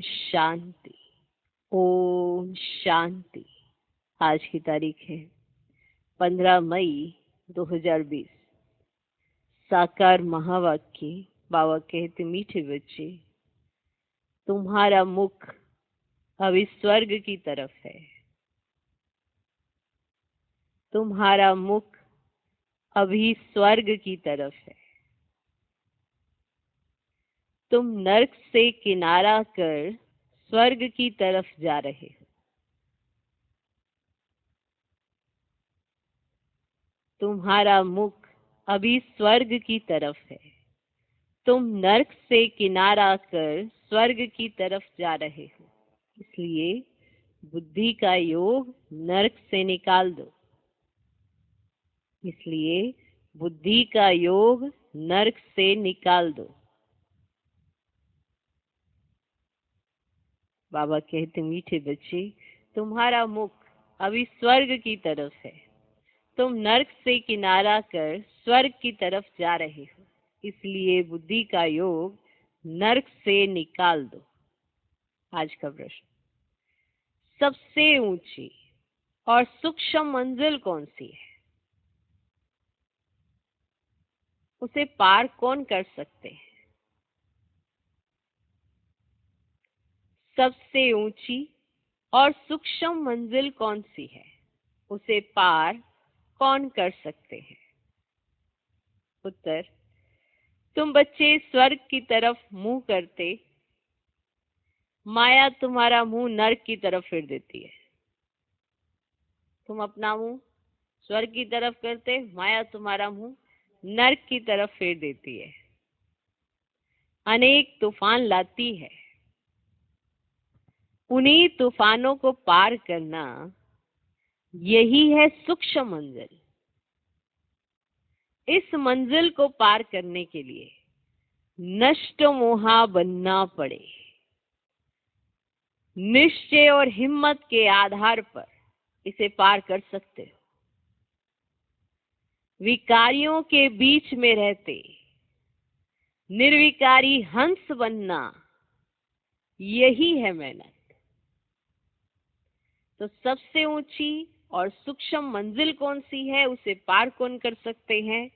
शांति। ओम शांति। आज की तारीख है 15 मई 2020। साकार महावाक्य। बाबा कहते, मीठे बच्चे, तुम्हारा मुख अभी स्वर्ग की तरफ है। तुम्हारा मुख अभी स्वर्ग की तरफ है। तुम नरक से किनारा कर स्वर्ग की तरफ जा रहे हो। तुम्हारा मुख अभी स्वर्ग की तरफ है। तुम नरक से किनारा कर स्वर्ग की तरफ जा रहे हो। इसलिए बुद्धि का योग नरक से निकाल दो। इसलिए बुद्धि का योग नरक से निकाल दो। बाबा कहते, मीठे बच्चे, तुम्हारा मुख अभी स्वर्ग की तरफ है। तुम नरक से किनारा कर स्वर्ग की तरफ जा रहे हो। इसलिए बुद्धि का योग नरक से निकाल दो। आज का प्रश्न, सबसे ऊंची और सूक्ष्म मंजिल कौन सी है? उसे पार कौन कर सकते हैं? सबसे ऊंची और सूक्ष्म मंजिल कौन सी है? उसे पार कौन कर सकते हैं? उत्तर, तुम बच्चे स्वर्ग की तरफ मुंह करते, माया तुम्हारा मुंह नरक की तरफ फेर देती है। तुम अपना मुंह स्वर्ग की तरफ करते, माया तुम्हारा मुंह नरक की तरफ फेर देती है। अनेक तूफान लाती है। उन्हीं तूफानों को पार करना, यही है सूक्ष्म मंजिल। इस मंजिल को पार करने के लिए नष्ट मोहा बनना पड़े। निश्चय और हिम्मत के आधार पर इसे पार कर सकते हो। विकारियों के बीच में रहते निर्विकारी हंस बनना, यही है मेहनत। तो सबसे ऊंची और सूक्ष्म मंजिल कौन सी है? उसे पार कौन कर सकते हैं?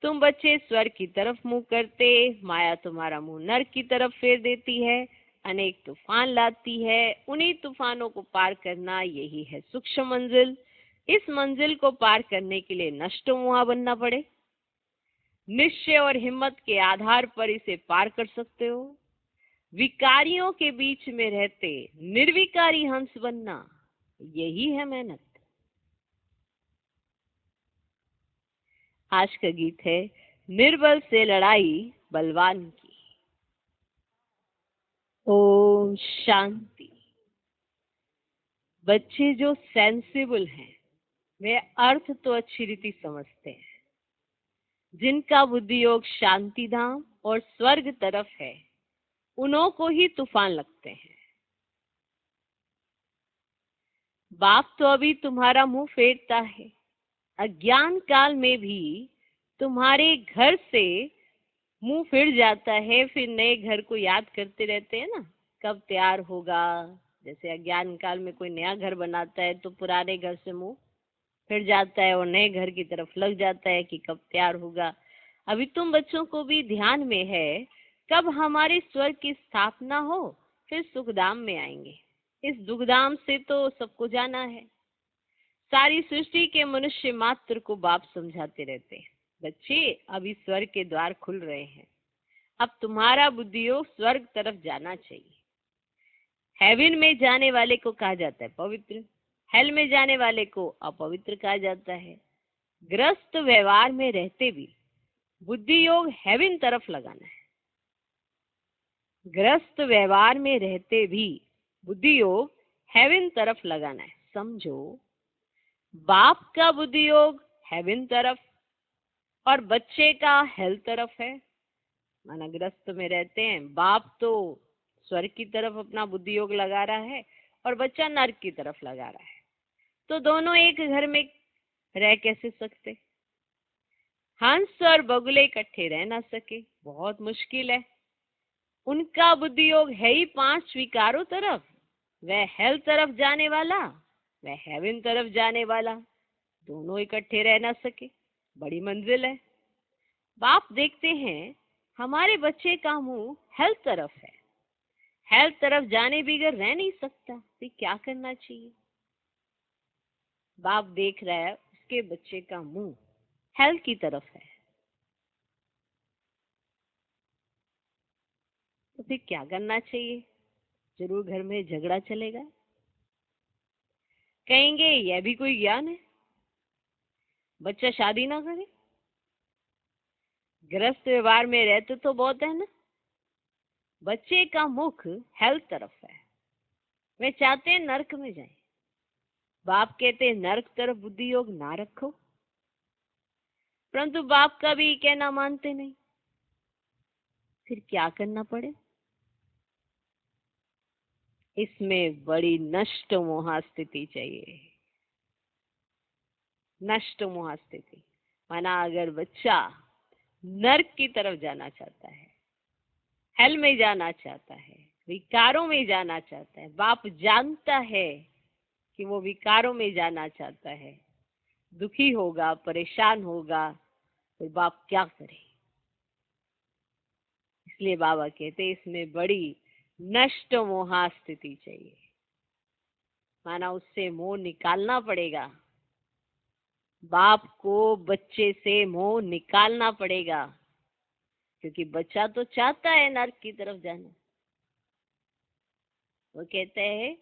तुम बच्चे स्वर्ग की तरफ मुंह करते, माया तुम्हारा मुंह नरक की तरफ फेर देती है। अनेक तूफान लाती है। उन्हीं तूफानों को पार करना, यही है सूक्ष्म मंजिल। इस मंजिल को पार करने के लिए नष्ट मोहा बनना पड़े। निश्चय और हिम्मत के आधार पर इसे पार कर सकते हो। विकारियों के बीच में रहते निर्विकारी हंस बनना, यही है मेहनत। आज का गीत है, निर्बल से लड़ाई बलवान की। ओम शांति। बच्चे जो सेंसिबल हैं, वे अर्थ तो अच्छी रीति समझते हैं। जिनका बुद्धि योग शांति धाम और स्वर्ग तरफ है, उन्हों को ही तूफान लगते हैं। बाप तो अभी तुम्हारा मुंह फेरता है। अज्ञान काल में भी तुम्हारे घर से मुंह फिर जाता है। फिर नए घर को याद करते रहते हैं ना, कब तैयार होगा। जैसे अज्ञान काल में कोई नया घर बनाता है तो पुराने घर से मुंह फिर जाता है और नए घर की तरफ लग जाता है कि कब तैयार होगा। अभी तुम बच्चों को भी ध्यान में है, कब हमारे स्वर्ग की स्थापना हो, फिर सुखधाम में आएंगे। इस दुखधाम से तो सबको जाना है। सारी सृष्टि के मनुष्य मात्र को बाप समझाते रहते हैं, बच्चे अभी स्वर्ग के द्वार खुल रहे हैं। अब तुम्हारा बुद्धि योग स्वर्ग तरफ जाना चाहिए। हेवन में जाने वाले को कहा जाता है पवित्र, हेल में जाने वाले को अपवित्र कहा जाता है। ग्रस्त व्यवहार में रहते भी बुद्धि योग हेवन तरफ लगाना है। ग्रस्त व्यवहार में रहते भी बुद्धि योग हेवन तरफ लगाना है। समझो, बाप का बुद्धि योग हेवन तरफ और बच्चे का हेल तरफ है। माना ग्रस्त में रहते हैं, बाप तो स्वर्ग की तरफ अपना बुद्धि योग लगा रहा है और बच्चा नरक की तरफ लगा रहा है। तो दोनों एक घर में रह कैसे सकते? हंस और बगुले इकट्ठे रह ना सके, बहुत मुश्किल है। उनका बुद्धि योग है ही 5 विकारों तरफ। वह हेल तरफ जाने वाला, वह हेवन तरफ जाने वाला, दोनों इकट्ठे रह ना सके, बड़ी मंजिल है। बाप देखते हैं हमारे बच्चे का मुंह हेल्थ तरफ है, हेल्थ तरफ जाने बगैर रह नहीं सकता, तो क्या करना चाहिए? बाप देख रहा है उसके बच्चे का मुंह हेल्थ की तरफ है, तो फिर क्या करना चाहिए? जरूर घर में झगड़ा चलेगा, कहेंगे यह भी कोई ज्ञान है, बच्चा शादी ना करे, गृहस्थ व्यवहार में रहते तो बहुत है ना। बच्चे का मुख हेल्थ तरफ है, वे चाहते हैं नरक में जाए। बाप कहते हैं नरक तरफ बुद्धि योग ना रखो, परंतु बाप का भी कहना मानते नहीं। फिर क्या करना पड़े? इसमें बड़ी नष्ट मोहा स्थिति चाहिए। नष्ट मोहा स्थिति माना अगर बच्चा नरक की तरफ जाना चाहता है, हेल में जाना चाहता है, विकारों में जाना चाहता है, बाप जानता है कि वो विकारों में जाना चाहता है, दुखी होगा, परेशान होगा, फिर बाप क्या करे? इसलिए बाबा कहते इसमें बड़ी नष्ट मोहा स्थिति चाहिए, माना उससे मोह निकालना पड़ेगा। बाप को बच्चे से मोह निकालना पड़ेगा, क्योंकि बच्चा तो चाहता है नरक की तरफ जाना। वो कहते हैं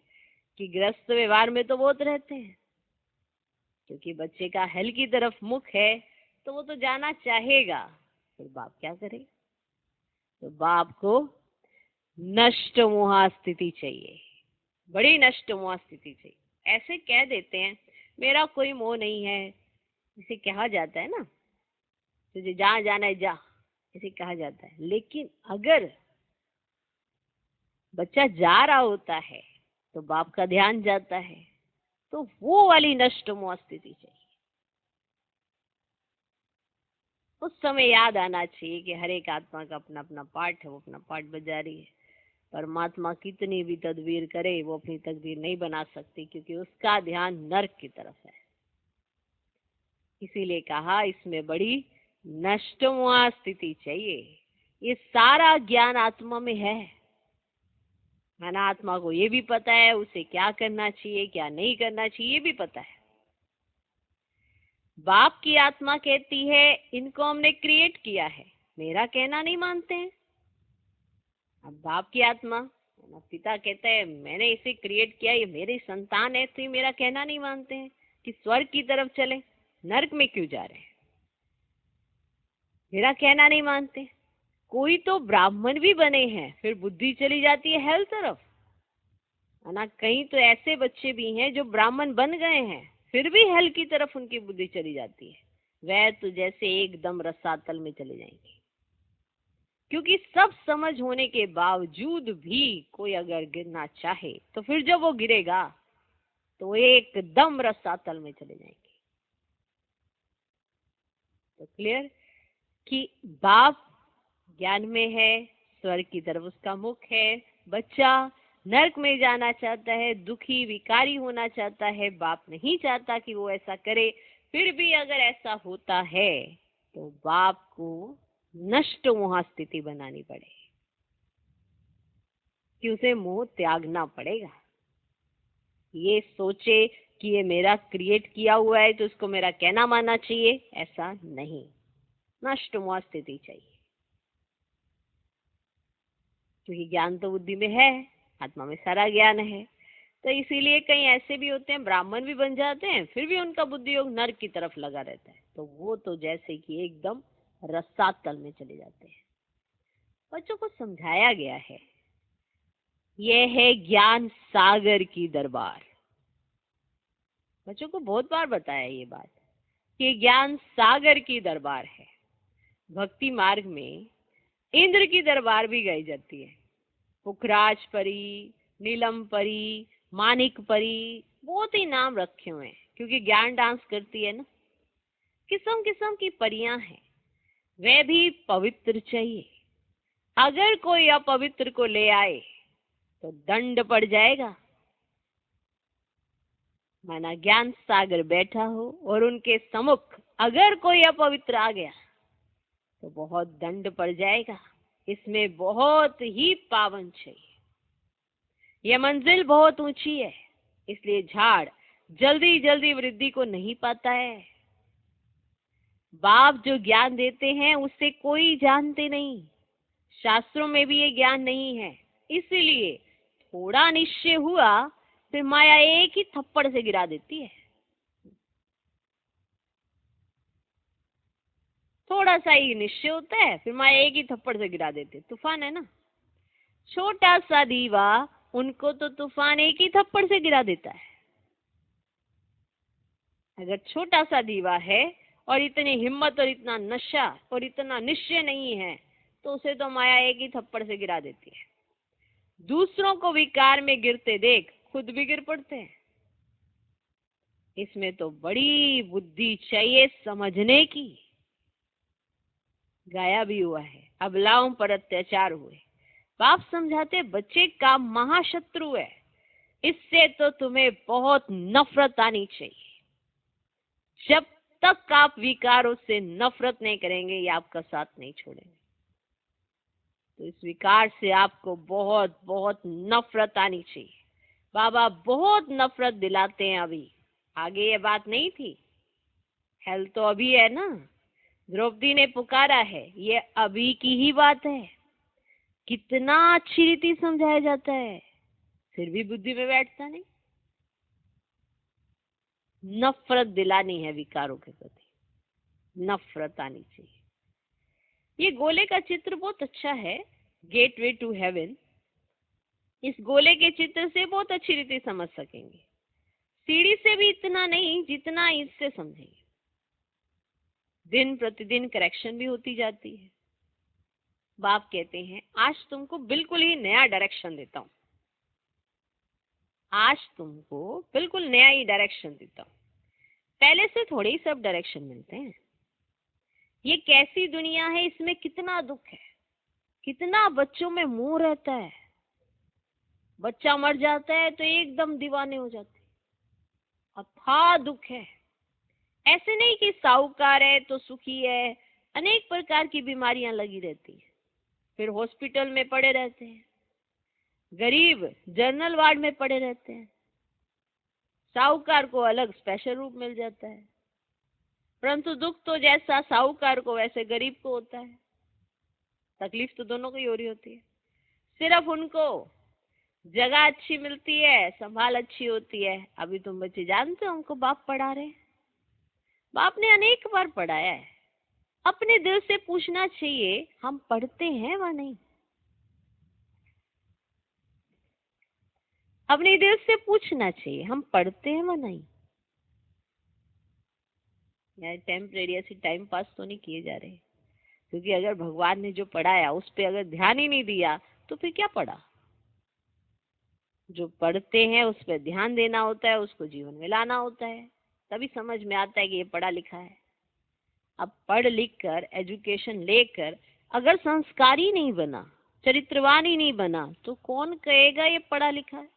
कि गृहस्थ व्यवहार में तो बहुत रहते हैं, क्योंकि बच्चे का हेल की तरफ मुख है तो वो तो जाना चाहेगा, फिर बाप क्या करे? तो बाप को नष्ट मोहा स्थिति चाहिए, बड़ी नष्ट मोहा स्थिति चाहिए। ऐसे कह देते हैं मेरा कोई मोह नहीं है, इसे कहा जाता है ना, तुझे जहां जाना है जा, इसे कहा जाता है। लेकिन अगर बच्चा जा रहा होता है तो बाप का ध्यान जाता है, तो वो वाली नष्ट मोह स्थिति चाहिए। उस समय याद आना चाहिए कि हर एक आत्मा का अपना अपना पार्ट है, वो अपना पार्ट बजा रही है। परमात्मा कितनी भी तदबीर करे वो अपनी तकदीर नहीं बना सकती, क्योंकि उसका ध्यान नर्क की तरफ है। इसीलिए कहा इसमें बड़ी नष्ट मोहा स्थिति चाहिए। ये सारा ज्ञान आत्मा में है, माना आत्मा को ये भी पता है उसे क्या करना चाहिए क्या नहीं करना चाहिए, ये भी पता है। बाप की आत्मा कहती है इनको हमने क्रिएट किया है, मेरा कहना नहीं मानते हैं। अब बाप की आत्मा पिता कहता है मैंने इसे क्रिएट किया, ये मेरी संतान है, तो ये मेरा कहना नहीं मानते हैं कि स्वर्ग की तरफ चले, नरक में क्यों जा रहे हैं, मेरा कहना नहीं मानते। कोई तो ब्राह्मण भी बने हैं, फिर बुद्धि चली जाती है हेल तरफ, है ना। कहीं तो ऐसे बच्चे भी हैं जो ब्राह्मण बन गए हैं, फिर भी हेल की तरफ उनकी बुद्धि चली जाती है। वह तो जैसे एकदम रसातल में चले जाएंगे, क्योंकि सब समझ होने के बावजूद भी कोई अगर गिरना चाहे तो फिर जब वो गिरेगा तो वो एकदम रसातल में चले जाएंगे। तो क्लियर कि बाप ज्ञान में है, स्वर्ग की तरफ उसका मुख है, बच्चा नरक में जाना चाहता है, दुखी विकारी होना चाहता है, बाप नहीं चाहता कि वो ऐसा करे। फिर भी अगर ऐसा होता है तो बाप को नष्ट मोह स्थिति बनानी पड़े कि उसे मोह त्यागना पड़ेगा। ये सोचे कि ये मेरा क्रिएट किया हुआ है तो उसको मेरा कहना मानना चाहिए, ऐसा नहीं। नष्ट मोह स्थिति चाहिए, क्योंकि ज्ञान तो बुद्धि में है, आत्मा में सारा ज्ञान है। तो इसीलिए कई ऐसे भी होते हैं ब्राह्मण भी बन जाते हैं, फिर भी उनका बुद्धि योग नर्क की तरफ लगा रहता है, तो वो तो जैसे कि एकदम रसातल में चले जाते हैं। बच्चों को समझाया गया है यह है ज्ञान सागर की दरबार। बच्चों को बहुत बार बताया ये बात कि ज्ञान सागर की दरबार है। भक्ति मार्ग में इंद्र की दरबार भी गाई जाती है, पुखराज परी, नीलम परी, मानिक परी, बहुत ही नाम रखे हुए हैं, क्योंकि ज्ञान डांस करती है ना। किस्म किस्म की परियां हैं, वह भी पवित्र चाहिए, अगर कोई अपवित्र को ले आए तो दंड पड़ जाएगा। माना ज्ञान सागर बैठा हो और उनके सम्मुख अगर कोई अपवित्र आ गया तो बहुत दंड पड़ जाएगा। इसमें बहुत ही पावन चाहिए। यह मंजिल बहुत ऊंची है, इसलिए झाड़ जल्दी जल्दी वृद्धि को नहीं पाता है। बाप जो ज्ञान देते हैं उससे कोई जानते नहीं, शास्त्रों में भी ये ज्ञान नहीं है। इसीलिए थोड़ा निश्चय हुआ फिर माया एक ही थप्पड़ से गिरा देती है। थोड़ा सा ही निश्चय होता है, फिर माया एक ही थप्पड़ से गिरा देती है। तूफान है ना, छोटा सा दीवा उनको तो तूफान एक ही थप्पड़ से गिरा देता है। अगर छोटा सा दीवा है और इतनी हिम्मत और इतना नशा और इतना निश्चय नहीं है तो उसे तो माया एक ही थप्पड़ से गिरा देती है। दूसरों को विकार में गिरते देख खुद भी गिर पड़ते हैं। इसमें तो बड़ी बुद्धि चाहिए समझने की। गाया भी हुआ है, अबलाओं पर अत्याचार हुए, बाप समझाते बच्चे का महाशत्रु है, इससे तो तुम्हें बहुत नफरत आनी चाहिए। जब तक आप विकारों से नफरत नहीं करेंगे ये आपका साथ नहीं छोड़ेंगे। तो इस विकार से आपको बहुत बहुत नफरत आनी चाहिए। बाबा बहुत नफरत दिलाते हैं अभी, आगे ये बात नहीं थी। हेल तो अभी है ना, द्रौपदी ने पुकारा है, ये अभी की ही बात है। कितना अच्छी रीति समझाया जाता है, फिर भी बुद्धि में बैठता नहीं। नफरत दिलानी है विकारों के प्रति, नफरत आनी चाहिए। ये गोले का चित्र बहुत अच्छा है, गेटवे टू हेवन। इस गोले के चित्र से बहुत अच्छी रीति समझ सकेंगे। सीढ़ी से भी इतना नहीं जितना इससे समझेंगे। दिन प्रतिदिन करेक्शन भी होती जाती है। बाप कहते हैं आज तुमको बिल्कुल ही नया डायरेक्शन देता हूं, आज तुमको बिल्कुल नया ही डायरेक्शन देता हूं। पहले से थोड़े ही सब डायरेक्शन मिलते हैं। ये कैसी दुनिया है, इसमें कितना दुख है, कितना बच्चों में मोह रहता है। बच्चा मर जाता है तो एकदम दीवाने हो जाते, अथाह दुख है। ऐसे नहीं कि साहूकार है तो सुखी है, अनेक प्रकार की बीमारियां लगी रहती है, फिर हॉस्पिटल में पड़े रहते हैं। गरीब जनरल वार्ड में पड़े रहते हैं, साहूकार को अलग स्पेशल रूप मिल जाता है। परंतु दुख तो जैसा साहूकार को वैसे गरीब को होता है। तकलीफ तो दोनों को ही हो रही होती है। सिर्फ उनको जगह अच्छी मिलती है, संभाल अच्छी होती है। अभी तुम बच्चे जानते हो उनको बाप पढ़ा रहे हैं, बाप ने अनेक बार पढ़ाया है। अपने दिल से पूछना चाहिए हम पढ़ते हैं व नहीं। अपने दिल से पूछना चाहिए हम पढ़ते हैं व नहीं। यार टेम्परेरी ऐसी टाइम पास तो नहीं किए जा रहे, क्योंकि अगर भगवान ने जो पढ़ाया उस पर अगर ध्यान ही नहीं दिया तो फिर क्या पढ़ा। जो पढ़ते हैं उस पर ध्यान देना होता है, उसको जीवन में लाना होता है, तभी समझ में आता है कि ये पढ़ा लिखा है। अब पढ़ लिख कर एजुकेशन लेकर अगर संस्कार ही नहीं बना, चरित्रवान ही नहीं बना, तो कौन कहेगा ये पढ़ा लिखा है।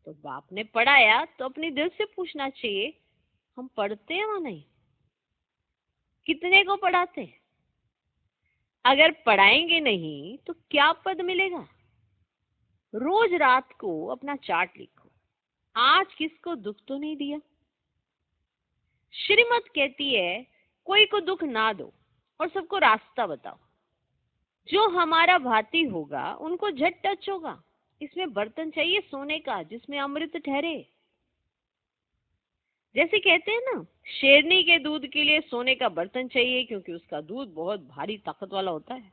तो बाप ने पढ़ाया तो अपने दिल से पूछना चाहिए हम पढ़ते हैं या नहीं, कितने को पढ़ाते हैं। अगर पढ़ाएंगे नहीं तो क्या पद मिलेगा। रोज रात को अपना चार्ट लिखो, आज किसको दुख तो नहीं दिया। श्रीमत कहती है कोई को दुख ना दो और सबको रास्ता बताओ। जो हमारा भाती होगा उनको झट टच होगा। इसमें बर्तन चाहिए सोने का जिसमें अमृत ठहरे। जैसे कहते हैं ना, शेरनी के दूध के लिए सोने का बर्तन चाहिए क्योंकि उसका दूध बहुत भारी ताकत वाला होता है।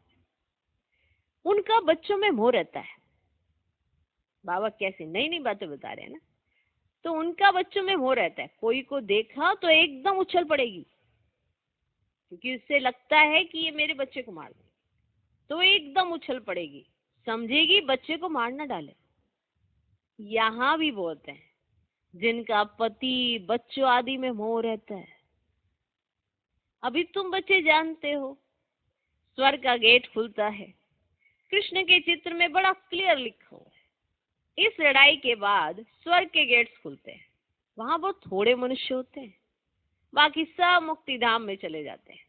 उनका बच्चों में मोह रहता है। बाबा कैसे नई नई बातें बता रहे हैं ना। तो उनका बच्चों में मोह रहता है, कोई को देखा तो एकदम उछल पड़ेगी, क्योंकि उससे लगता है कि ये मेरे बच्चे को मार दे, तो एकदम उछल पड़ेगी, समझेगी बच्चे को मार ना डाले। यहाँ भी बहुत है जिनका पति बच्चों आदि में मोह रहता है। अभी तुम बच्चे जानते हो स्वर्ग का गेट खुलता है। कृष्ण के चित्र में बड़ा क्लियर लिखा हुआ है, इस लड़ाई के बाद स्वर्ग के गेट्स खुलते हैं। वहां बहुत थोड़े मनुष्य होते हैं, बाकी सब मुक्ति धाम में चले जाते हैं।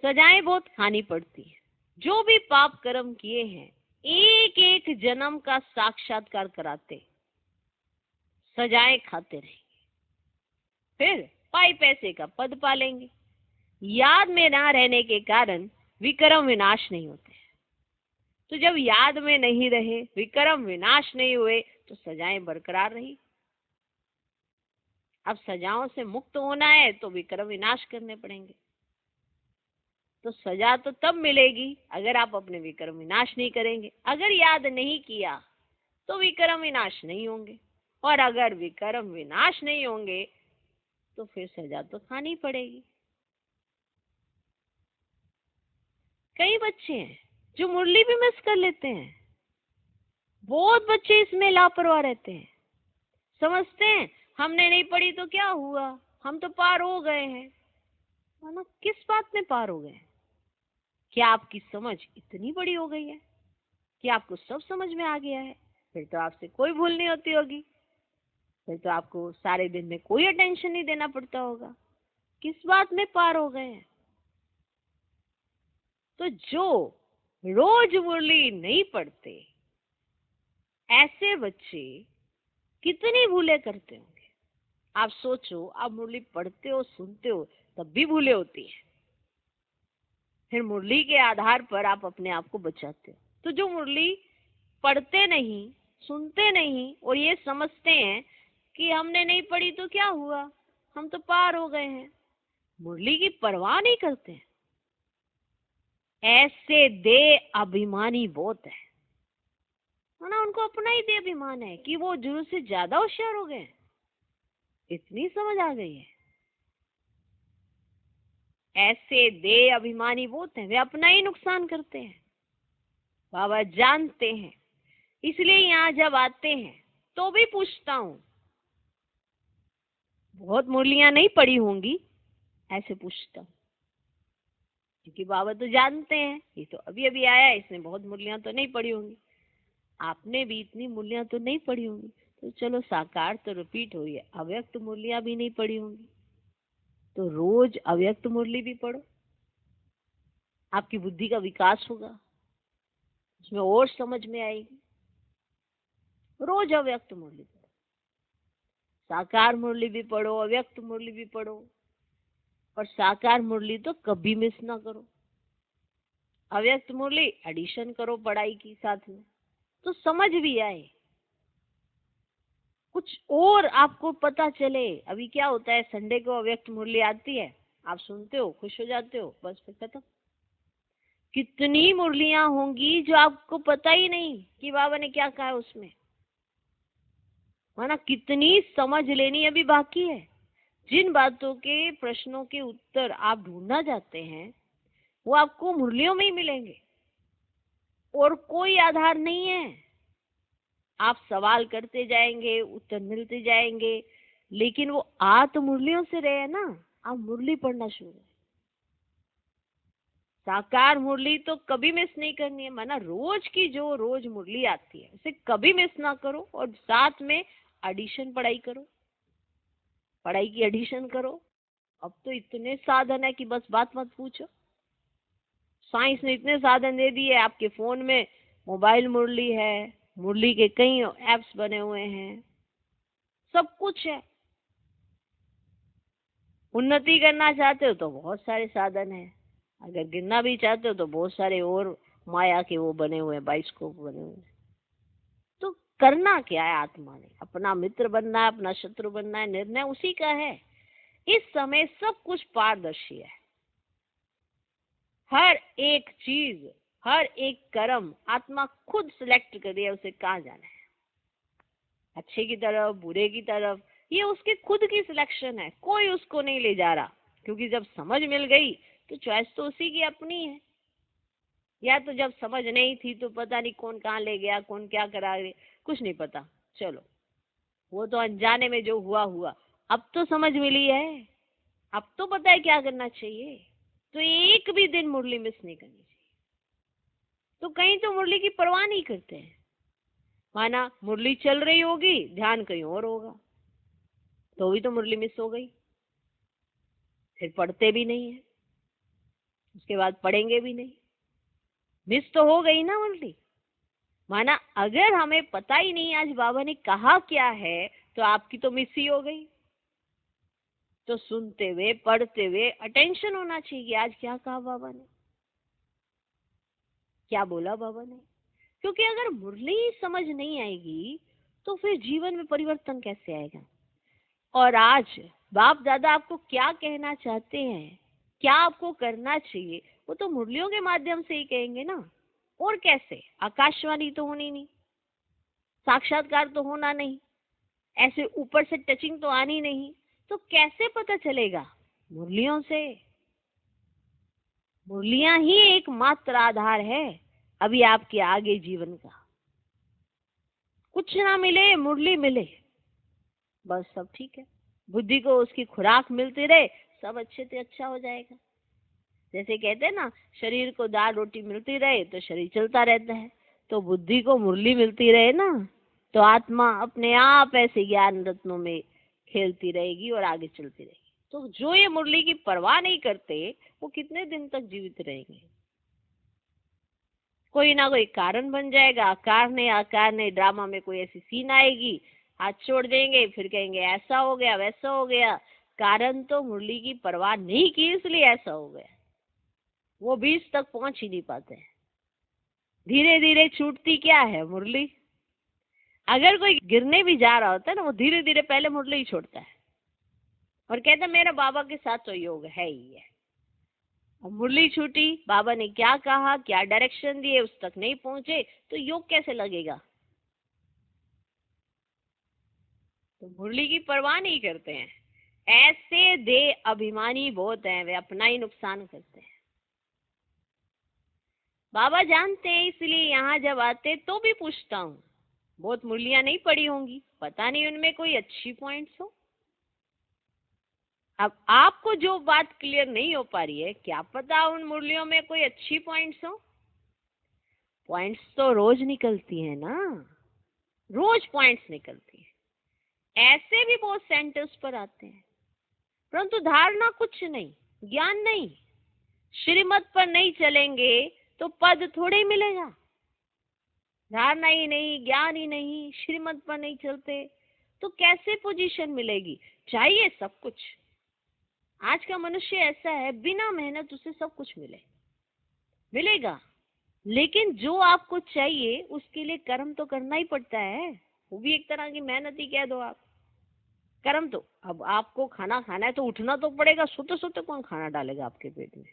सजाएं बहुत खानी पड़ती है। जो भी पाप कर्म किए हैं एक एक जन्म का साक्षात्कार कराते, सजाएं खाते रहेंगे, फिर पाई पैसे का पद पालेंगे। याद में ना रहने के कारण विक्रम विनाश नहीं होते। तो जब याद में नहीं रहे, विक्रम विनाश नहीं हुए, तो सजाएं बरकरार रही। अब सजाओं से मुक्त होना है तो विक्रम विनाश करने पड़ेंगे। तो सजा तो तब मिलेगी अगर आप अपने विक्रम विनाश नहीं करेंगे। अगर याद नहीं किया तो विक्रम विनाश नहीं होंगे, और अगर विक्रम विनाश नहीं होंगे तो फिर सजा तो खानी पड़ेगी। कई बच्चे हैं जो मुरली भी मिस कर लेते हैं। बहुत बच्चे इसमें लापरवाह रहते हैं, समझते हैं हमने नहीं पढ़ी तो क्या हुआ, हम तो पार हो गए हैं। मानो किस बात में पार हो गए? क्या आपकी समझ इतनी बड़ी हो गई है कि आपको सब समझ में आ गया है? फिर तो आपसे कोई भूल नहीं होती होगी, फिर तो आपको सारे दिन में कोई अटेंशन नहीं देना पड़ता होगा। किस बात में पार हो गए हैं? तो जो रोज मुरली नहीं पढ़ते, ऐसे बच्चे कितनी भूलें करते होंगे। आप सोचो, आप मुरली पढ़ते हो, सुनते हो, तब भी भूलें होती है। फिर मुरली के आधार पर आप अपने आप को बचाते हो। तो जो मुरली पढ़ते नहीं, सुनते नहीं और ये समझते हैं कि हमने नहीं पढ़ी तो क्या हुआ, हम तो पार हो गए हैं, मुरली की परवाह नहीं करते हैं, ऐसे दे अभिमानी बहुत है ना। उनको अपना ही दे अभिमान है कि वो गुरु से ज्यादा होशियार हो गए, इतनी समझ आ गई है। ऐसे दे अभिमानी बहुत है, वे अपना ही नुकसान करते हैं। बाबा जानते हैं, इसलिए यहाँ जब आते हैं तो भी पूछता हूँ, बहुत मुरलियां नहीं पढ़ी होंगी, ऐसे पूछता हूँ, क्योंकि बाबा तो जानते हैं ये तो अभी अभी आया है, इसने बहुत मुरलियां तो नहीं पढ़ी होंगी, आपने भी इतनी मुरलियां तो नहीं पढ़ी होंगी। तो चलो साकार तो रिपीट हुई है, अव्यक्त मुरलियां भी नहीं पढ़ी होंगी, तो रोज अव्यक्त मुरली भी पढ़ो, आपकी बुद्धि का विकास होगा, उसमें और समझ में आएगी। रोज अव्यक्त मुरली पढ़ो, साकार मुरली भी पढ़ो, अव्यक्त मुरली भी पढ़ो, और साकार मुरली तो कभी मिस ना करो। अव्यक्त मुरली एडिशन करो पढ़ाई की साथ में, तो समझ भी आए, कुछ और आपको पता चले। अभी क्या होता है, संडे को अव्यक्त मुरली आती है, आप सुनते हो, खुश हो जाते हो, बस फिर खत्म। कितनी मुरलियां होंगी जो आपको पता ही नहीं कि बाबा ने क्या कहा उसमें, माना कितनी समझ लेनी अभी बाकी है। जिन बातों के प्रश्नों के उत्तर आप ढूंढना चाहते हैं वो आपको मुरलियों में ही मिलेंगे, और कोई आधार नहीं है। आप सवाल करते जाएंगे, उत्तर मिलते जाएंगे, लेकिन वो आ तो मुरलियों से रहे हैं ना। आप मुरली पढ़ना शुरू करें, साकार मुरली तो कभी मिस नहीं करनी है। माना रोज की जो रोज मुरली आती है उसे कभी मिस ना करो, और साथ में एडिशन पढ़ाई करो, पढ़ाई की एडिशन करो। अब तो इतने साधन है कि बस बात मत पूछो। साइंस ने इतने साधन दे दिए, आपके फोन में मोबाइल मुरली है, मुरली के कई एप्स बने हुए हैं, सब कुछ है। उन्नति करना चाहते हो तो बहुत सारे साधन है, अगर गिरना भी चाहते हो तो बहुत सारे और माया के वो बने हुए हैं, बाइस्कोप बने हुए हैं। तो करना क्या है, आत्मा ने अपना मित्र बनना है, अपना शत्रु बनना है, निर्णय उसी का है। इस समय सब कुछ पारदर्शी है, हर एक चीज, हर एक कर्म आत्मा खुद सिलेक्ट करे उसे कहाँ जाना है, अच्छे की तरफ, बुरे की तरफ, ये उसकी खुद की सिलेक्शन है, कोई उसको नहीं ले जा रहा। क्योंकि जब समझ मिल गई तो चॉइस तो उसी की अपनी है। या तो जब समझ नहीं थी तो पता नहीं कौन कहाँ ले गया, कौन क्या करा गया, कुछ नहीं पता, चलो वो तो अनजाने में जो हुआ हुआ। अब तो समझ मिली है, अब तो पता है क्या करना चाहिए। तो एक भी दिन मुरली मिस नहीं करनी चाहिए। तो कहीं तो मुरली की परवाह नहीं करते हैं। माना मुरली चल रही होगी, ध्यान कहीं और होगा, तो भी तो मुरली मिस हो गई। फिर पढ़ते भी नहीं है, उसके बाद पढ़ेंगे भी नहीं, मिस तो हो गई ना मुरली। माना अगर हमें पता ही नहीं आज बाबा ने कहा क्या है, तो आपकी तो मिस ही हो गई। तो सुनते हुए पढ़ते हुए अटेंशन होना चाहिए, आज क्या कहा बाबा ने, क्या बोला बाबा ने। क्योंकि अगर मुरली ही समझ नहीं आएगी तो फिर जीवन में परिवर्तन कैसे आएगा। और आज बाप दादा आपको क्या कहना चाहते हैं, क्या आपको करना चाहिए, वो तो मुरलियों के माध्यम से ही कहेंगे ना। और कैसे, आकाशवाणी तो होनी नहीं, साक्षात्कार तो होना नहीं, ऐसे ऊपर से टचिंग तो आनी नहीं, तो कैसे पता चलेगा? मुरलियों से। मुरलियां ही एकमात्र आधार है अभी आपके आगे जीवन का। कुछ ना मिले, मुरली मिले, बस सब ठीक है। बुद्धि को उसकी खुराक मिलती रहे, सब अच्छे से अच्छा हो जाएगा। जैसे कहते हैं ना, शरीर को दाल रोटी मिलती रहे तो शरीर चलता रहता है, तो बुद्धि को मुरली मिलती रहे ना, तो आत्मा अपने आप ऐसे ज्ञान रत्नों में खेलती रहेगी और आगे चलती रहेगी। तो जो ये मुरली की परवाह नहीं करते, वो कितने दिन तक जीवित रहेंगे? कोई ना कोई कारण बन जाएगा, आकार ने ड्रामा में कोई ऐसी सीन आएगी, हाथ छोड़ देंगे, फिर कहेंगे ऐसा हो गया वैसा हो गया। कारण तो मुरली की परवाह नहीं की, इसलिए ऐसा हो गया। वो बीच तक पहुंच ही नहीं पाते हैं। धीरे धीरे छूटती क्या है? मुरली। अगर कोई गिरने भी जा रहा होता है ना, वो धीरे धीरे पहले मुरली ही छोड़ता है और कहता है मेरा बाबा के साथ तो योग है ही है। और मुरली छूटी, बाबा ने क्या कहा, क्या डायरेक्शन दिए, उस तक नहीं पहुंचे, तो योग कैसे लगेगा? तो मुरली की परवाह नहीं करते हैं। ऐसे दे अभिमानी बहुत हैं, वे अपना ही नुकसान करते हैं। बाबा जानते हैं, इसलिए यहाँ जब आते तो भी पूछता हूँ, बहुत मुरलियां नहीं पढ़ी होंगी, पता नहीं उनमें कोई अच्छी पॉइंट्स हो। अब आपको जो बात क्लियर नहीं हो पा रही है, क्या पता उन मुरलियों में कोई अच्छी पॉइंट्स हो। पॉइंट्स तो रोज निकलती है ना, रोज पॉइंट्स निकलती है। ऐसे भी बहुत सेंटर्स पर आते हैं, परंतु धारणा कुछ नहीं, ज्ञान नहीं। श्रीमत पर नहीं चलेंगे तो पद थोड़े ही मिलेगा। धारणा ही नहीं, ज्ञान ही नहीं, श्रीमत पर नहीं चलते तो कैसे पोजीशन मिलेगी? चाहिए सब कुछ। आज का मनुष्य ऐसा है, बिना मेहनत उसे सब कुछ मिलेगा, लेकिन जो आपको चाहिए उसके लिए कर्म तो करना ही पड़ता है। वो भी एक तरह की मेहनत ही कह दो आप। कर्म तो, अब आपको खाना खाना है तो उठना तो पड़ेगा, सोते सोते कौन खाना डालेगा आपके पेट में?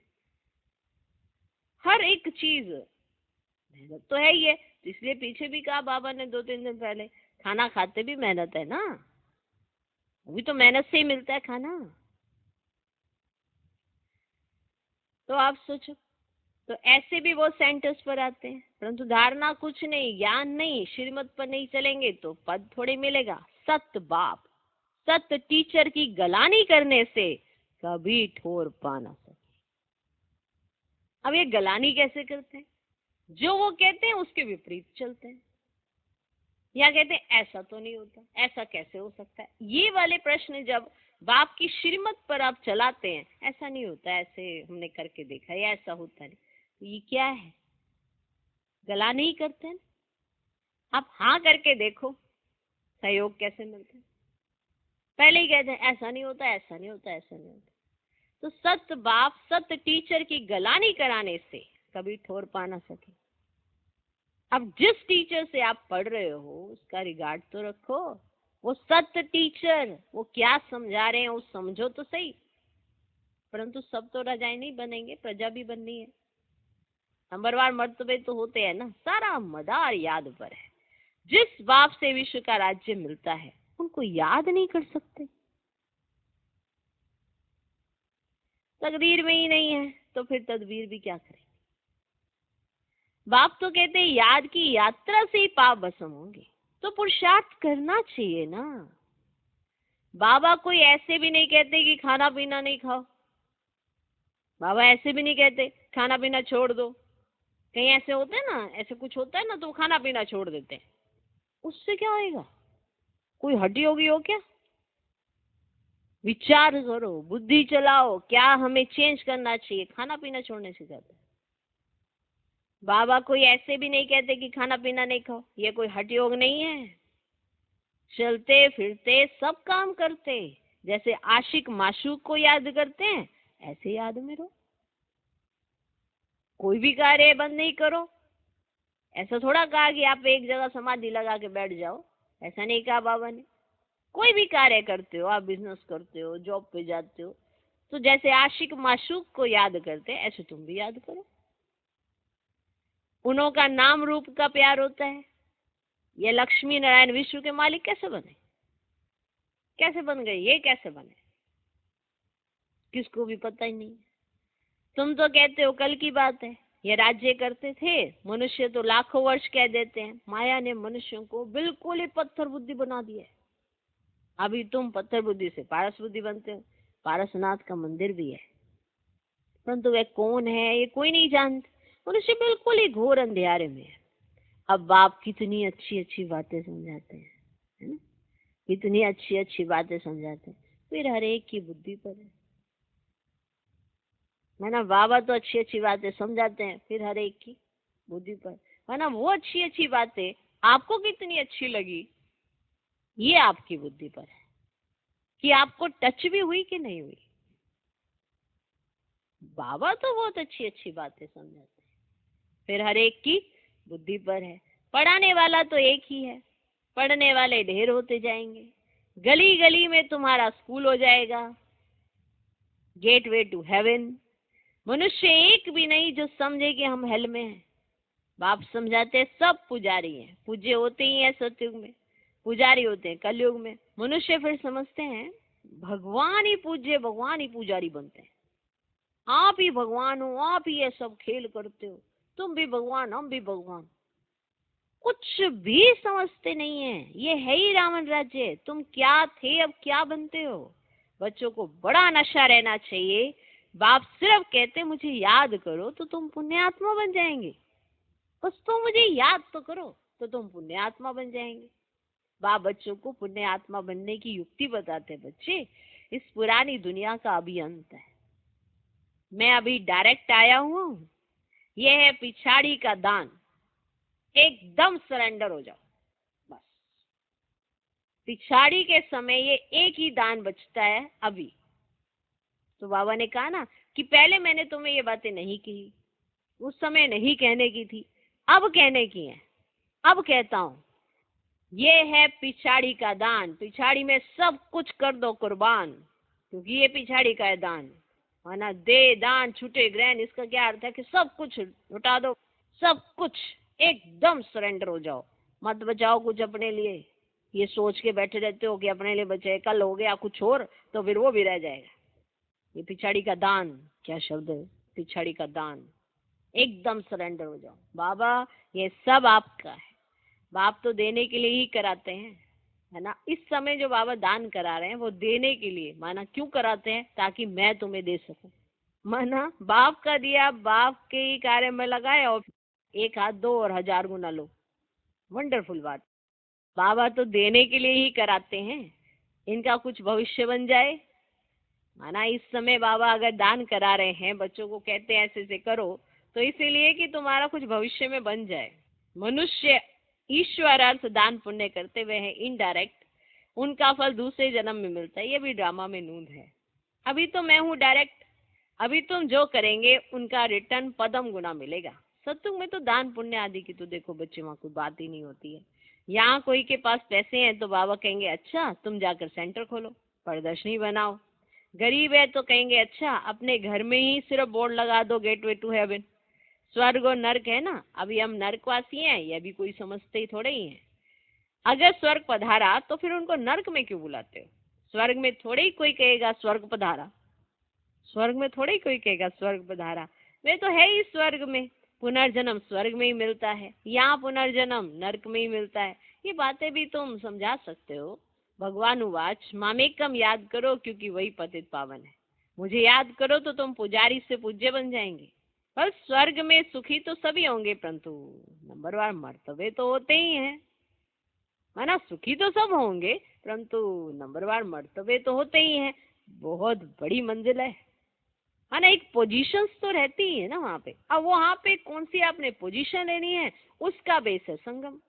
हर एक चीज मेहनत तो है ही है। इसलिए पीछे भी कहा बाबा ने 2-3 दिन पहले, खाना खाते भी मेहनत है ना, वो भी तो मेहनत से ही मिलता है खाना। तो आप सोचो, तो ऐसे भी वो सेंटर्स पर आते हैं, परंतु धारणा कुछ नहीं, ज्ञान नहीं, श्रीमत पर नहीं चलेंगे तो पद थोड़ी मिलेगा। सत बाप, सत टीचर की गलानी करने से कभी ठोर पा ना सके। अब ये गलानी कैसे करते हैं? जो वो कहते हैं उसके विपरीत चलते हैं, या कहते हैं ऐसा तो नहीं होता, ऐसा कैसे हो सकता है। ये वाले प्रश्न जब बाप की श्रीमत पर आप चलाते हैं, ऐसा नहीं होता, ऐसे हमने करके देखा, या ऐसा होता नहीं, तो ये क्या है? गला नहीं करते हैं। आप हाँ करके देखो, सहयोग कैसे मिलता है। पहले ही कहते हैं ऐसा नहीं होता, ऐसा नहीं होता, ऐसा नहीं होता। तो सत बाप, सत टीचर की गलानी कराने से कभी ठोर पा ना सके। अब जिस टीचर से आप पढ़ रहे हो उसका रिगार्ड तो रखो। वो सत्य टीचर, वो क्या समझा रहे हैं वो समझो तो सही। परंतु सब तो राजाएं नहीं बनेंगे, प्रजा भी बननी है। नंबरवार मर्तबे तो होते हैं ना, सारा मदार याद पर है। जिस बाप से विश्व का राज्य मिलता है उनको याद नहीं कर सकते। तकदीर में ही नहीं है तो फिर तदबीर भी क्या करें? बाप तो कहते हैं याद की यात्रा से ही पाप भस्म होंगे, तो पुरुषार्थ करना चाहिए ना। बाबा कोई ऐसे भी नहीं कहते कि खाना पीना नहीं खाओ। बाबा ऐसे भी नहीं कहते खाना पीना छोड़ दो। कहीं ऐसे होते हैं ना, ऐसे कुछ होता है ना तो वो खाना पीना छोड़ देते हैं। उससे क्या होएगा? कोई हड्डी होगी हो क्या? विचार करो, बुद्धि चलाओ, क्या हमें चेंज करना चाहिए खाना पीना छोड़ने से ज्यादा। बाबा कोई ऐसे भी नहीं कहते कि खाना पीना नहीं खाओ, ये कोई हठ योग नहीं है। चलते फिरते सब काम करते, जैसे आशिक माशूक को याद करते हैं ऐसे याद में रहो। कोई भी कार्य बंद नहीं करो। ऐसा थोड़ा कहा कि आप एक जगह समाधि लगा के बैठ जाओ, ऐसा नहीं कहा बाबा ने। कोई भी कार्य करते हो, आप बिजनेस करते हो, जॉब पे जाते हो, तो जैसे आशिक माशूक को याद करते हैं ऐसे तुम भी याद करो। उन्हों का नाम रूप का प्यार होता है। ये लक्ष्मी नारायण विश्व के मालिक कैसे बने, कैसे बन गए, ये कैसे बने, किसको भी पता ही नहीं। तुम तो कहते हो कल की बात है, ये राज्य करते थे मनुष्य तो लाखों वर्ष कह देते हैं। माया ने मनुष्यों को बिल्कुल ही पत्थर बुद्धि बना दिया है। अभी तुम पत्थर बुद्धि से पारस बुद्धि बनते हो। पारसनाथ का मंदिर भी है, परंतु वह कौन है ये कोई नहीं जानता। मनुष्य बिल्कुल ही घोर अंधेरे में है। अब बाप कितनी अच्छी अच्छी बातें समझाते हैं, है ना? कितनी अच्छी अच्छी बातें समझाते हैं, फिर हर एक की बुद्धि पर है ना। बाबा तो अच्छी अच्छी बातें समझाते हैं, फिर हर एक की बुद्धि पर है ना। वो अच्छी अच्छी बातें आपको कितनी अच्छी लगी, ये आपकी बुद्धि पर है कि आपको टच भी हुई कि नहीं हुई। बाबा तो बहुत अच्छी अच्छी बातें समझाते हैं, फिर हर एक की बुद्धि पर है। पढ़ाने वाला तो एक ही है, पढ़ने वाले ढेर होते जाएंगे। गली गली में तुम्हारा स्कूल हो जाएगा, गेटवे टू हेवन। मनुष्य एक भी नहीं जो समझे कि हम हेल में हैं। बाप समझाते हैं सब पुजारी हैं, पूज्य होते ही हैं सतयुग में, पुजारी होते हैं कलयुग में। मनुष्य फिर समझते हैं भगवान ही पूज्य, भगवान ही पुजारी बनते हैं। आप ही भगवान हो, आप ही ये सब खेल करते हो, तुम भी भगवान हम भी भगवान। कुछ भी समझते नहीं है। ये है ही रावण राज्य। तुम क्या थे अब क्या बनते हो। बच्चों को बड़ा नशा रहना चाहिए। बाप सिर्फ कहते मुझे याद करो तो तुम पुण्यात्मा बन जाएंगे। बस तुम मुझे याद तो करो तो तुम पुण्यात्मा बन जाएंगे। बाप बच्चों को पुण्यात्मा बनने की युक्ति बताते, बच्चे इस पुरानी दुनिया का अभी अंत है। मैं अभी डायरेक्ट आया हूँ। यह है पिछाड़ी का दान। एकदम सरेंडर हो जाओ बस। पिछाड़ी के समय ये एक ही दान बचता है अभी। तो बाबा ने कहा ना कि पहले मैंने तुम्हें ये बातें नहीं कही, उस समय नहीं कहने की थी, अब कहने की है। अब कहता हूं ये है पिछाड़ी का दान। पिछाड़ी में सब कुछ कर दो कुर्बान, क्योंकि ये पिछाड़ी का है दान, है ना। दे दान छूटे ग्रहण, इसका क्या अर्थ है कि सब कुछ लुटा दो, सब कुछ एकदम सरेंडर हो जाओ। मत बचाओ कुछ अपने लिए। ये सोच के बैठे रहते हो कि अपने लिए बचे, कल हो गया कुछ और तो फिर वो भी रह जाएगा। ये पिछाड़ी का दान, क्या शब्द है, पिछाड़ी का दान। एकदम सरेंडर हो जाओ। बाबा ये सब आपका है। बाप तो देने के लिए ही कराते हैं, है ना। इस समय जो बाबा दान करा रहे हैं वो देने के लिए, माना क्यों कराते हैं, ताकि मैं तुम्हें दे सकूं। माना बाप का दिया बाप के ही कार्य में लगाए और एक हाथ दो और 1000 गुना लो। वंडरफुल बात। बाबा तो देने के लिए ही कराते हैं, इनका कुछ भविष्य बन जाए। माना इस समय बाबा अगर दान करा रहे हैं, बच्चों को कहते हैं ऐसे ऐसे करो, तो इसीलिए कि तुम्हारा कुछ भविष्य में बन जाए। मनुष्य ईश्वर अर्थ दान पुण्य करते हुए है इनडायरेक्ट, उनका फल दूसरे जन्म में मिलता है। ये भी ड्रामा में नूंद है। अभी तो मैं हूँ डायरेक्ट, अभी तुम जो करेंगे उनका रिटर्न पदम गुना मिलेगा। सत्संग में तो दान पुण्य आदि की तो देखो बच्चे वहां कोई बात ही नहीं होती है। यहाँ कोई के पास पैसे हैं तो बाबा कहेंगे अच्छा तुम जाकर सेंटर खोलो, प्रदर्शनी बनाओ। गरीब है तो कहेंगे अच्छा अपने घर में ही सिर्फ बोर्ड लगा दो गेटवे टू हेवन। स्वर्ग और नर्क है ना, अभी हम नर्कवासी हैं, ये भी कोई समझते ही थोड़े ही हैं। अगर स्वर्ग पधारा तो फिर उनको नर्क में क्यों बुलाते हो। स्वर्ग में थोड़े ही कोई कहेगा स्वर्ग पधारा, स्वर्ग में थोड़े ही कोई कहेगा स्वर्ग पधारा। वे तो है ही स्वर्ग में। पुनर्जन्म स्वर्ग में ही मिलता है, यहाँ पुनर्जन्म नर्क में ही मिलता है। ये बातें भी तुम समझा सकते हो। भगवान उवाच मामेकम याद करो क्योंकि वही पतित पावन है। मुझे याद करो तो तुम पुजारी से पूज्य बन जाएंगे। पर स्वर्ग में सुखी तो सभी होंगे, परंतु नंबरवार मर्तबे तो होते ही हैं। माना सुखी तो सब होंगे, परंतु नंबरवार मर्तबे तो होते ही हैं। बहुत बड़ी मंजिल है ना, एक पोजीशंस तो रहती ही है ना वहां पे। अब वहां पे कौन सी आपने पोजीशन लेनी है, उसका बेस है संगम।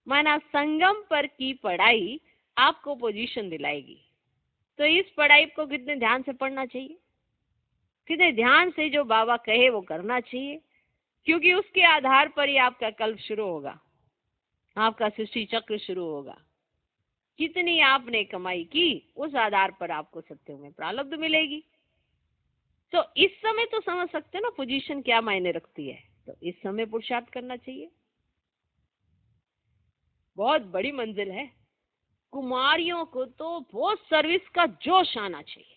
माना संगम पर की पढ़ाई आपको पोजीशन दिलाएगी। तो इस पढ़ाई को कितने ध्यान से पढ़ना चाहिए, कितने ध्यान से जो बाबा कहे वो करना चाहिए, क्योंकि उसके आधार पर ही आपका कल्प शुरू होगा, आपका सृष्टि चक्र शुरू होगा। कितनी आपने कमाई की, उस आधार पर आपको सत्यों में प्रारब्ध मिलेगी। तो इस समय तो समझ सकते हो ना पोजीशन क्या मायने रखती है। तो इस समय पुरुषार्थ करना चाहिए। बहुत बड़ी मंजिल है। कुमारियों को तो बहुत सर्विस का जोश आना चाहिए।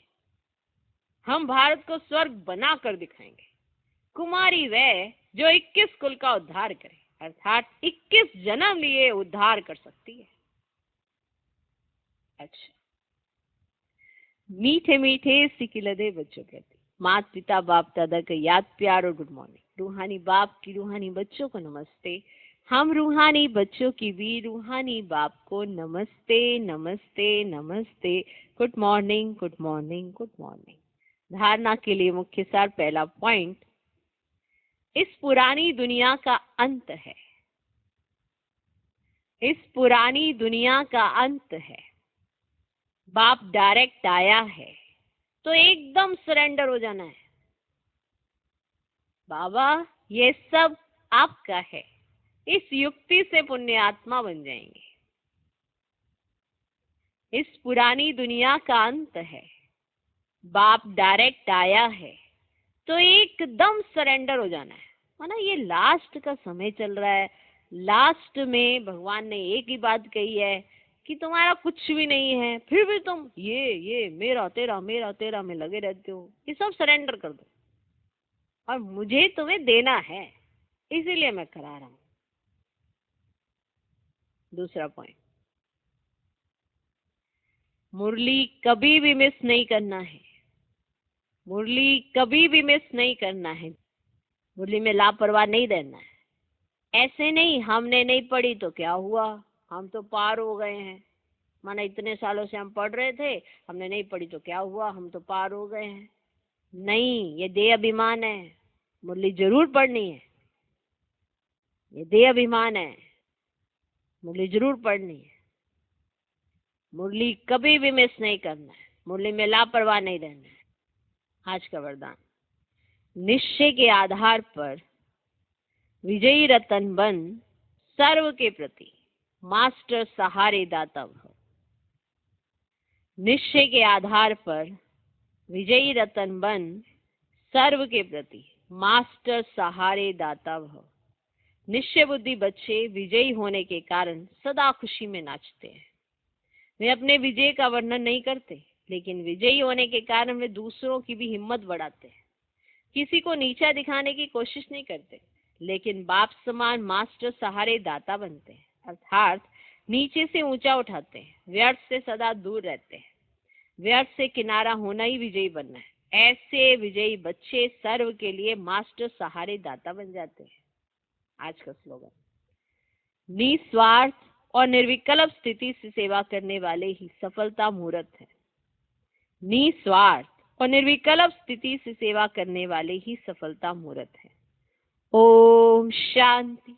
हम भारत को स्वर्ग बना कर दिखाएंगे। कुमारी वह जो 21 कुल का उद्धार करे, अर्थात 21 जन्म लिए उद्धार कर सकती है। अच्छा, मीठे मीठे सिकिलदे बच्चों कहते, माता पिता बाप दादा का याद प्यार और गुड मॉर्निंग। रूहानी बाप की रूहानी बच्चों को नमस्ते। हम रूहानी बच्चों की भी रूहानी बाप को नमस्ते नमस्ते नमस्ते। Good morning good morning good morning. धारणा के लिए मुख्य सार, पहला पॉइंट, इस पुरानी दुनिया का अंत है। इस पुरानी दुनिया का अंत है। बाप डायरेक्ट आया है तो एकदम सरेंडर हो जाना है। बाबा ये सब आपका है, इस युक्ति से पुण्य आत्मा बन जाएंगे। इस पुरानी दुनिया का अंत है, बाप डायरेक्ट आया है तो एकदम सरेंडर हो जाना है। माना ये लास्ट का समय चल रहा है। लास्ट में भगवान ने एक ही बात कही है कि तुम्हारा कुछ भी नहीं है, फिर भी तुम ये मेरा तेरा में लगे रहते हो। ये सब सरेंडर कर दो और मुझे तुम्हें देना है, इसीलिए मैं करा रहा हूं। दूसरा पॉइंट, मुरली कभी भी मिस नहीं करना है। मुरली कभी भी मिस नहीं करना है। मुरली में लापरवाह नहीं रहना है। ऐसे नहीं हमने नहीं पढ़ी तो क्या हुआ, हम तो पार हो गए हैं। माना इतने सालों से हम पढ़ रहे थे, हमने नहीं पढ़ी तो क्या हुआ, हम तो पार हो गए हैं। नहीं, ये देह अभिमान है। मुरली जरूर पढ़नी है, ये देह अभिमान है। मुरली जरूर पढ़नी है। मुरली कभी भी मिस नहीं करना है। मुरली में लापरवाह नहीं रहना है। आज का वरदान, निश्चय के आधार पर विजयी रतन बन, सर्व के प्रति मास्टर सहारे दाता भव। निश्चय के आधार पर विजयी रतन बन, सर्व के प्रति मास्टर सहारे दाता भव। निश्चय बुद्धि बच्चे विजयी होने के कारण सदा खुशी में नाचते हैं। वे अपने विजय का वर्णन नहीं करते, लेकिन विजयी होने के कारण वे दूसरों की भी हिम्मत बढ़ाते हैं। किसी को नीचा दिखाने की कोशिश नहीं करते, लेकिन बाप समान मास्टर सहारे दाता बनते हैं, अर्थात नीचे से ऊंचा उठाते हैं। व्यर्थ से सदा दूर रहते हैं। व्यर्थ से किनारा होना ही विजयी बनना है। ऐसे विजयी बच्चे सर्व के लिए मास्टर सहारे दाता बन जाते हैं। आज का स्लोगन, निस्वार्थ और निर्विकल्प स्थिति से सेवा करने वाले ही सफलता मूर्त है। निस्वार्थ और निर्विकल्प स्थिति से सेवा करने वाले ही सफलता मूर्त है। ओम शांति।